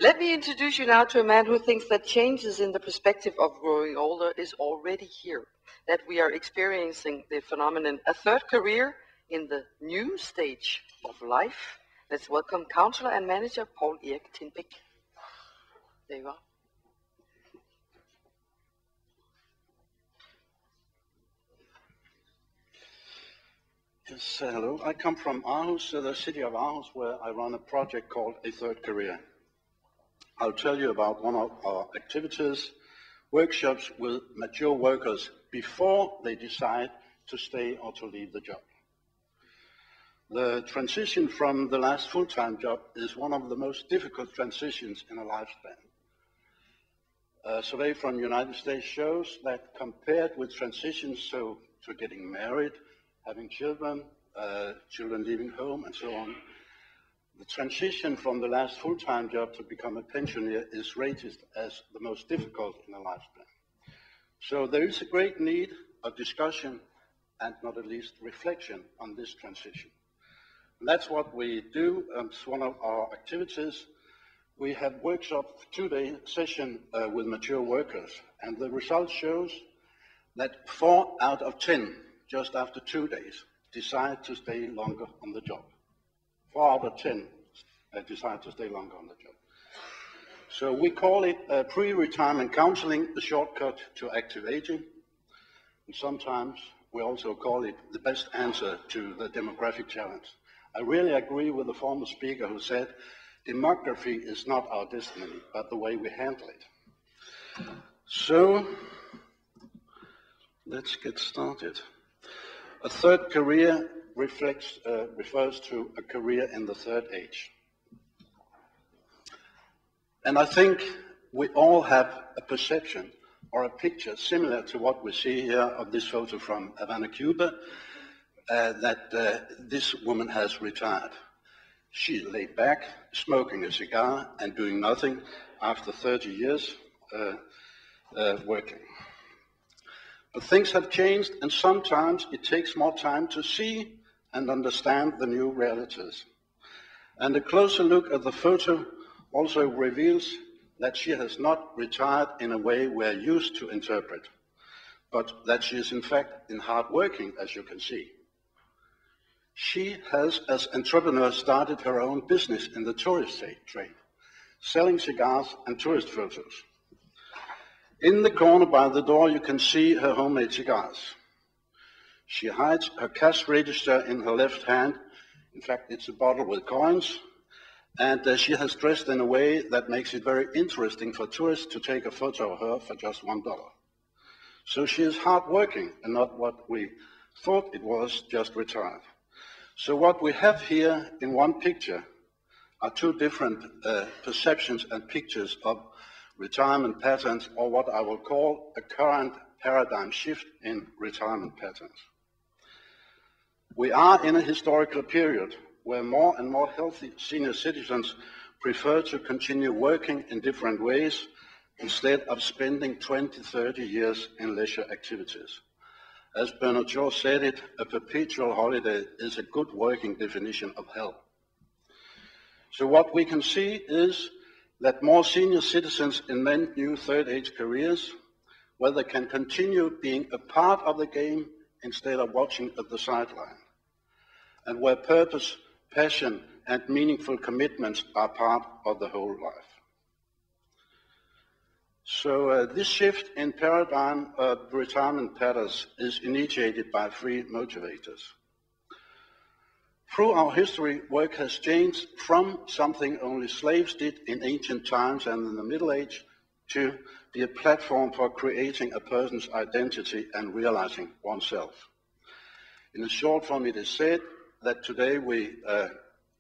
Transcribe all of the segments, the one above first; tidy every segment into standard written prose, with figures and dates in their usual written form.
Let me introduce you now to a man who thinks that changes in the perspective of growing older is already here, that we are experiencing the phenomenon, a third career in the new stage of life. Let's welcome Counselor and Manager Poul-Erik Tindbæk. There you are. Yes, hello. I come from Aarhus, the city of Aarhus, where I run a project called A Third Career. I'll tell you about one of our activities, workshops with mature workers before they decide to stay or to leave the job. The transition from the last full-time job is one of the most difficult transitions in a lifespan. A survey from the United States shows that compared with transitions to getting married, having children, children leaving home, and so on, the transition from the last full-time job to become a pensioner is rated as the most difficult in a lifespan. So there is a great need of discussion and not at least reflection on this transition. And that's what we do. It's one of our activities. We have workshop 2-day session with mature workers, and the result shows that 4 out of 10, just after 2 days, decide to stay longer on the job. 4 out of 10 decide to stay longer on the job. So we call it pre-retirement counseling, the shortcut to active aging. And sometimes we also call it the best answer to the demographic challenge. I really agree with the former speaker who said, demography is not our destiny, but the way we handle it. So let's get started. A third career refers to a career in the third age. And I think we all have a perception or a picture similar to what we see here of this photo from Havana, Cuba, that this woman has retired. She laid back, smoking a cigar and doing nothing after 30 years working. But things have changed, and sometimes it takes more time to see and understand the new realities. And a closer look at the photo also reveals that she has not retired in a way we're used to interpret, but that she is in fact in hard working, as you can see. She has, as entrepreneur, started her own business in the tourist trade, selling cigars and tourist photos. In the corner by the door, you can see her homemade cigars. She hides her cash register in her left hand. In fact, it's a bottle with coins. And she has dressed in a way that makes it very interesting for tourists to take a photo of her for just $1. So she is hardworking and not what we thought it was, just retired. So what we have here in one picture are 2 different perceptions and pictures of retirement patterns, or what I will call a current paradigm shift in retirement patterns. We are in a historical period where more and more healthy senior citizens prefer to continue working in different ways instead of spending 20, 30 years in leisure activities. As Bernard Shaw said it, a perpetual holiday is a good working definition of hell. So what we can see is that more senior citizens invent new third-age careers where they can continue being a part of the game instead of watching at the sideline, and where purpose, passion, and meaningful commitments are part of the whole life. So this shift in paradigm of retirement patterns is initiated by 3 motivators. Through our history, work has changed from something only slaves did in ancient times and in the Middle Age to be a platform for creating a person's identity and realizing oneself. In a short form, it is said that today we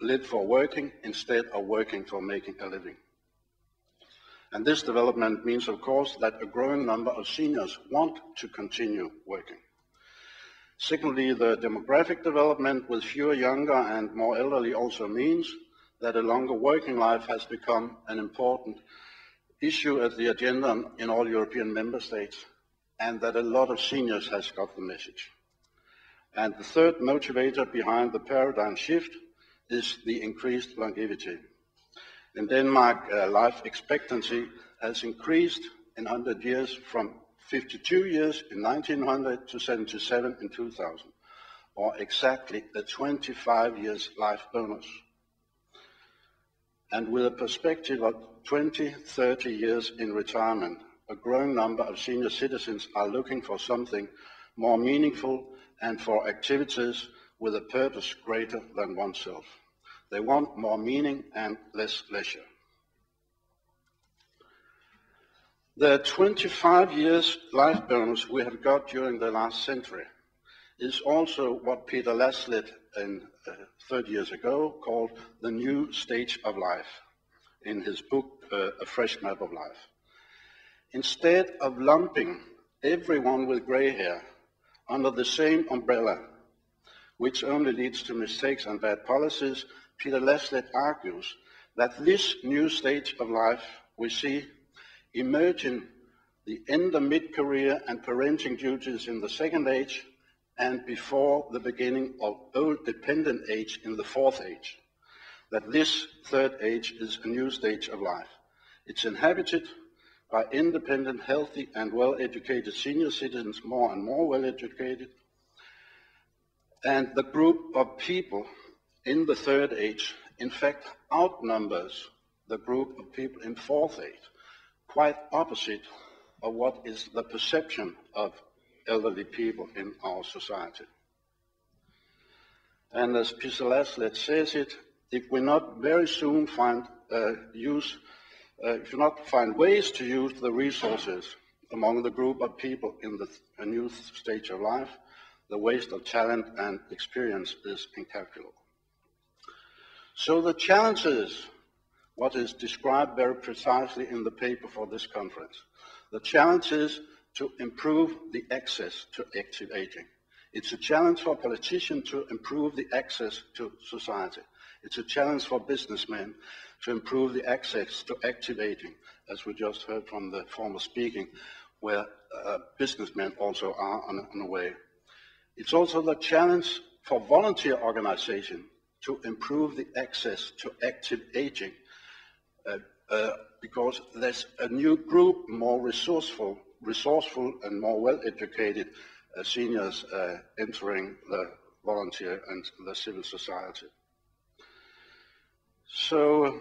live for working instead of working for making a living. And this development means, of course, that a growing number of seniors want to continue working. Secondly, the demographic development with fewer younger and more elderly also means that a longer working life has become an important issue at the agenda in all European member states, and that a lot of seniors has got the message. And the third motivator behind the paradigm shift is the increased longevity. In Denmark, life expectancy has increased in 100 years from 52 years in 1900 to 77 in 2000, or exactly a 25 years life bonus. And with a perspective of 20, 30 years in retirement, a growing number of senior citizens are looking for something more meaningful and for activities with a purpose greater than oneself. They want more meaning and less leisure. The 25 years life bonus we have got during the last century is also what Peter Laslett 30 years ago called the new stage of life in his book, A Fresh Map of Life. Instead of lumping everyone with grey hair under the same umbrella, which only leads to mistakes and bad policies, Peter Laslett argues that this new stage of life we see emerging the end of mid-career and parenting duties in the second age and before the beginning of old dependent age in the fourth age. That this third age is a new stage of life. It's inhabited by independent, healthy and well-educated senior citizens, more and more well-educated, and the group of people in the third age, in fact, outnumbers the group of people in fourth age, quite opposite of what is the perception of elderly people in our society. And as Peter Laslett says it, if we not very soon find ways to use the resources among the group of people in the new stage of life, the waste of talent and experience is incalculable. So the challenge is what is described very precisely in the paper for this conference. The challenge is to improve the access to active aging. It's a challenge for politicians to improve the access to society. It's a challenge for businessmen to improve the access to active aging, as we just heard from the former speaking, where businessmen also are on the way. It's also the challenge for volunteer organizations to improve the access to active aging, because there's a new group, more resourceful and more well-educated seniors entering the volunteer and the civil society. So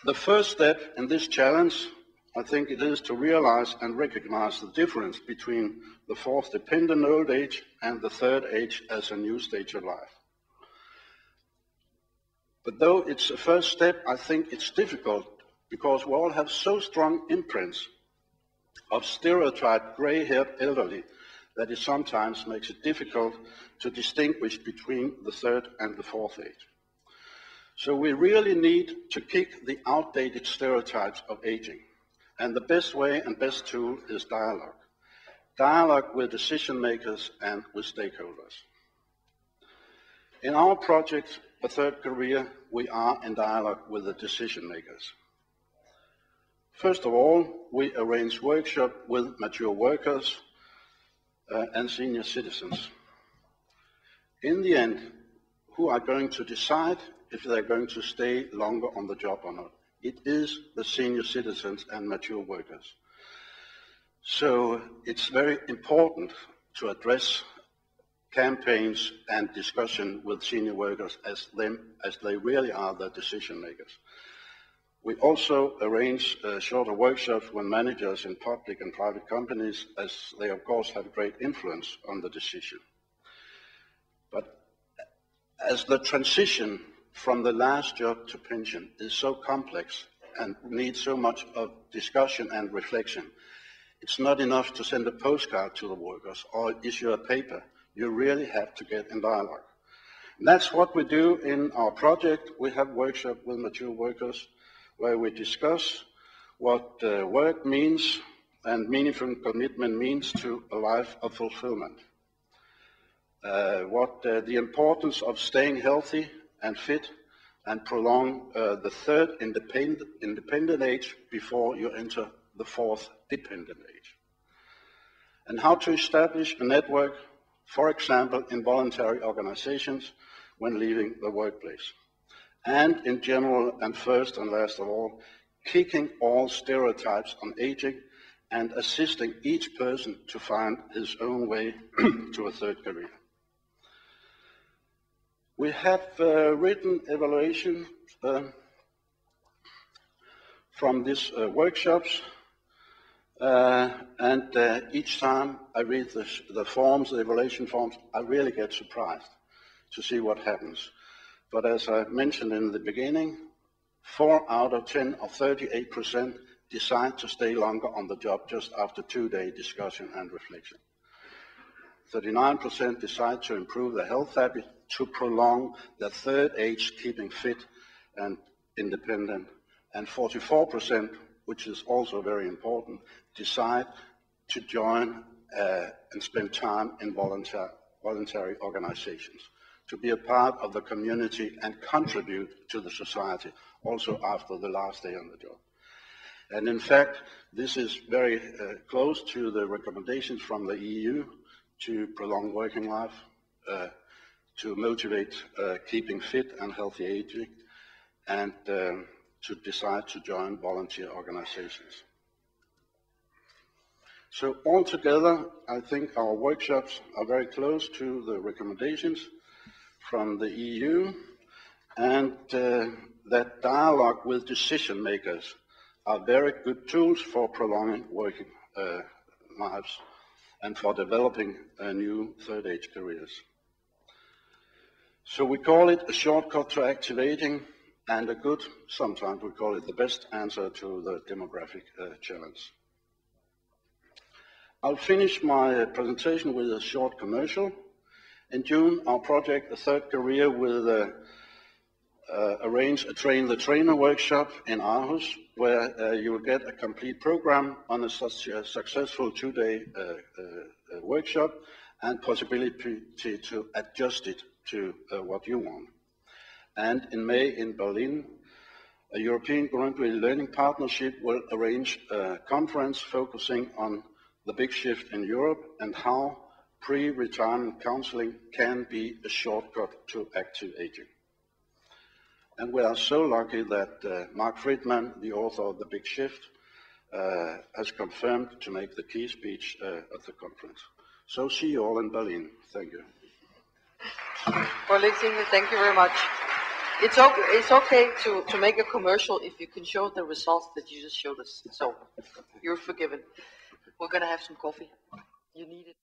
the first step in this challenge, I think it is to realize and recognize the difference between the fourth dependent old age and the third age as a new stage of life. But though it's a first step, I think it's difficult because we all have so strong imprints of stereotyped gray-haired elderly that it sometimes makes it difficult to distinguish between the third and the fourth age. So we really need to kick the outdated stereotypes of aging. And the best way and best tool is dialogue. Dialogue with decision makers and with stakeholders. In our project, A Third Career, we are in dialogue with the decision makers. First of all, we arrange workshops with mature workers and senior citizens. In the end, who are going to decide if they're going to stay longer on the job or not? It is the senior citizens and mature workers. So it's very important to address campaigns and discussion with senior workers as they really are the decision makers. We also arrange shorter workshops with managers in public and private companies, as they of course have great influence on the decision. But as the transition from the last job to pension is so complex and needs so much of discussion and reflection, it's not enough to send a postcard to the workers or issue a paper. You really have to get in dialogue. And that's what we do in our project. We have workshops with mature workers where we discuss what work means and meaningful commitment means to a life of fulfillment. What the importance of staying healthy and fit and prolong the third independent age before you enter the fourth dependent age. And how to establish a network, for example, in voluntary organizations when leaving the workplace. and in general, and first and last of all, kicking all stereotypes on aging and assisting each person to find his own way to a third career. We have written evaluation from these workshops, and each time I read the forms, the evaluation forms, I really get surprised to see what happens. But as I mentioned in the beginning, 4 out of 10, or 38%, decide to stay longer on the job just after 2-day discussion and reflection. 39% decide to improve their health habit to prolong their third age, keeping fit and independent. And 44%, which is also very important, decide to join and spend time in voluntary organizations, to be a part of the community and contribute to the society also after the last day on the job. And in fact, this is very close to the recommendations from the EU to prolong working life, to motivate keeping fit and healthy aging, and to decide to join volunteer organizations. So altogether, I think our workshops are very close to the recommendations from the EU, and that dialogue with decision makers are very good tools for prolonging working lives and for developing new third age careers. So we call it a shortcut to active aging, and a good, sometimes we call it the best answer to the demographic challenge. I'll finish my presentation with a short commercial. In June, our project, A Third Career, will arrange a Train the Trainer workshop in Aarhus, where you will get a complete program on such a successful 2-day workshop and possibility to adjust it to what you want. And in May in Berlin, a European Voluntary Learning Partnership will arrange a conference focusing on the big shift in Europe and how pre-retirement counseling can be a shortcut to active aging. And we are so lucky that Mark Friedman, the author of The Big Shift, has confirmed to make the key speech at the conference. So see you all in Berlin. Thank you. Poul-Erik Tindbæk, thank you very much. It's okay to make a commercial if you can show the results that you just showed us. So you're forgiven. We're going to have some coffee. You need it.